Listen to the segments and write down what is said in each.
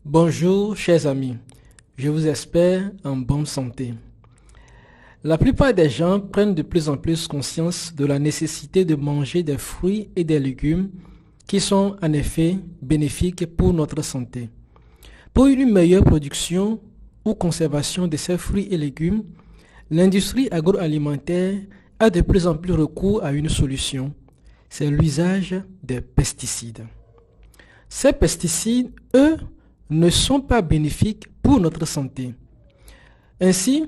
Bonjour chers amis, je vous espère en bonne santé. La plupart des gens prennent de plus en plus conscience de la nécessité de manger des fruits et des légumes qui sont en effet bénéfiques pour notre santé. Pour une meilleure production ou conservation de ces fruits et légumes, l'industrie agroalimentaire a de plus en plus recours à une solution, c'est l'usage des pesticides. Ces pesticides, eux, ne sont pas bénéfiques pour notre santé. Ainsi,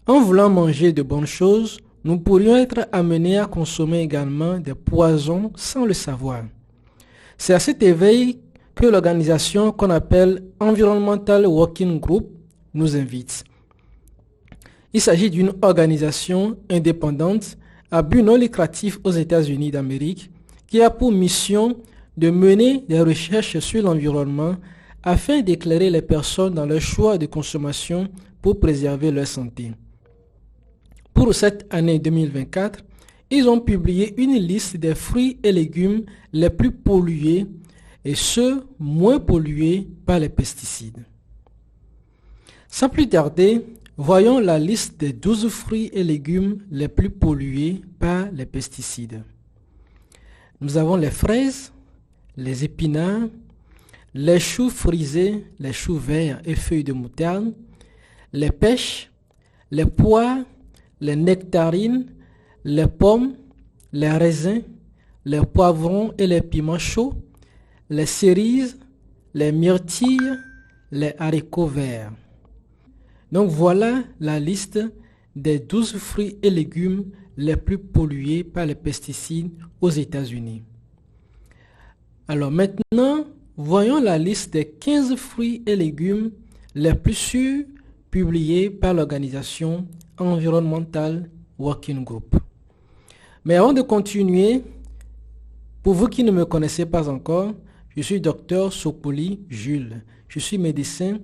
en voulant manger de bonnes choses, nous pourrions être amenés à consommer également des poisons sans le savoir. C'est à cet éveil que l'organisation qu'on appelle Environmental Working Group nous invite. Il s'agit d'une organisation indépendante à but non lucratif aux États-Unis d'Amérique qui a pour mission de mener des recherches sur l'environnement afin d'éclairer les personnes dans leur choix de consommation pour préserver leur santé. Pour cette année 2024, ils ont publié une liste des fruits et légumes les plus pollués et ceux moins pollués par les pesticides. Sans plus tarder, voyons la liste des 12 fruits et légumes les plus pollués par les pesticides. Nous avons les fraises, les épinards, les choux frisés, les choux verts et feuilles de moutarde, les pêches, les poires, les nectarines, les pommes, les raisins, les poivrons et les piments chauds, les cerises, les myrtilles, les haricots verts. Donc voilà la liste des 12 fruits et légumes les plus pollués par les pesticides aux États-Unis. Alors maintenant, voyons la liste des 15 fruits et légumes les plus sûrs publiés par l'organisation Environmental Working Group. Mais avant de continuer, pour vous qui ne me connaissez pas encore, je suis Dr Sokoli Jules. Je suis médecin,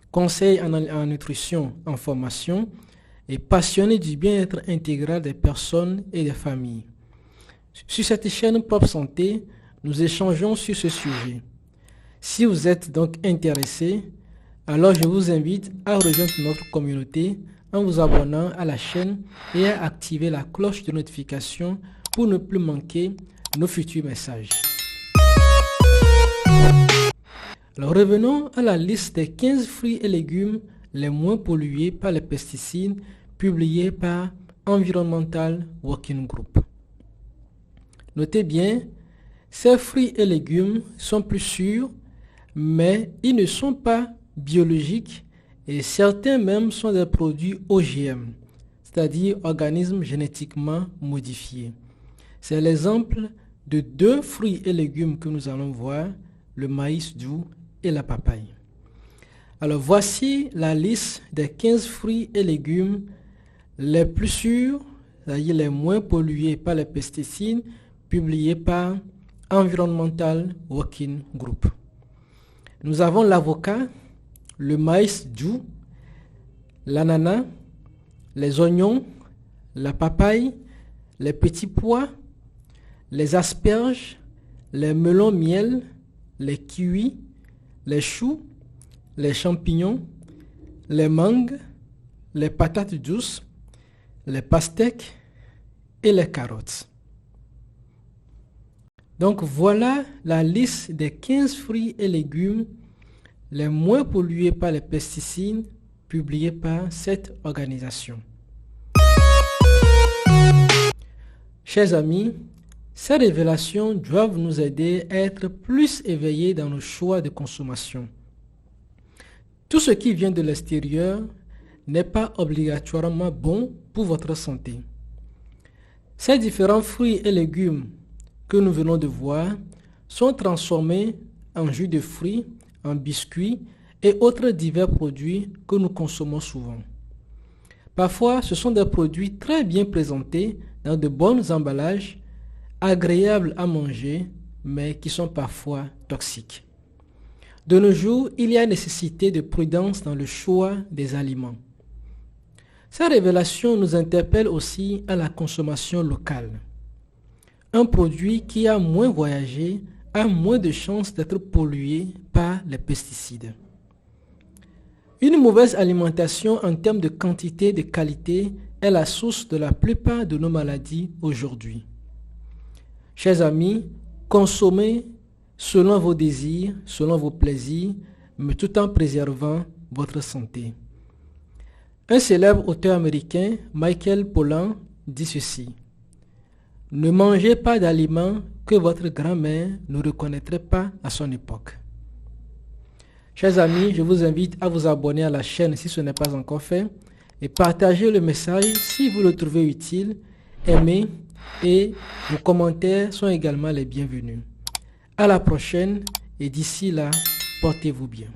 conseiller en nutrition en formation et passionné du bien-être intégral des personnes et des familles. Sur cette chaîne Pop Santé, nous échangeons sur ce sujet. Si vous êtes donc intéressé, alors je vous invite à rejoindre notre communauté en vous abonnant à la chaîne et à activer la cloche de notification pour ne plus manquer nos futurs messages. Alors revenons à la liste des 15 fruits et légumes les moins pollués par les pesticides publiés par Environmental Working Group. Notez bien, ces fruits et légumes sont plus sûrs, mais ils ne sont pas biologiques et certains même sont des produits OGM, c'est-à-dire organismes génétiquement modifiés. C'est l'exemple de 2 fruits et légumes que nous allons voir, le maïs doux et la papaye. Alors voici la liste des 15 fruits et légumes les plus sûrs, c'est-à-dire les moins pollués par les pesticides, publiés par Environmental Working Group. Nous avons l'avocat, le maïs doux, l'ananas, les oignons, la papaye, les petits pois, les asperges, les melons miel, les kiwis, les choux, les champignons, les mangues, les patates douces, les pastèques et les carottes. Donc voilà la liste des 15 fruits et légumes les moins pollués par les pesticides publiés par cette organisation. Chers amis, ces révélations doivent nous aider à être plus éveillés dans nos choix de consommation. Tout ce qui vient de l'extérieur n'est pas obligatoirement bon pour votre santé. Ces différents fruits et légumes que nous venons de voir sont transformés en jus de fruits, en biscuits et autres divers produits que nous consommons souvent. Parfois, ce sont des produits très bien présentés dans de bons emballages, agréables à manger, mais qui sont parfois toxiques. De nos jours, il y a nécessité de prudence dans le choix des aliments. Ces révélations nous interpellent aussi à la consommation locale. Un produit qui a moins voyagé a moins de chances d'être pollué par les pesticides. Une mauvaise alimentation en termes de quantité et de qualité est la source de la plupart de nos maladies aujourd'hui. Chers amis, consommez selon vos désirs, selon vos plaisirs, mais tout en préservant votre santé. Un célèbre auteur américain, Michael Pollan, dit ceci: ne mangez pas d'aliments que votre grand-mère ne reconnaîtrait pas à son époque. Chers amis, je vous invite à vous abonner à la chaîne si ce n'est pas encore fait et partagez le message si vous le trouvez utile. Aimez et vos commentaires sont également les bienvenus. À la prochaine et d'ici là, portez-vous bien.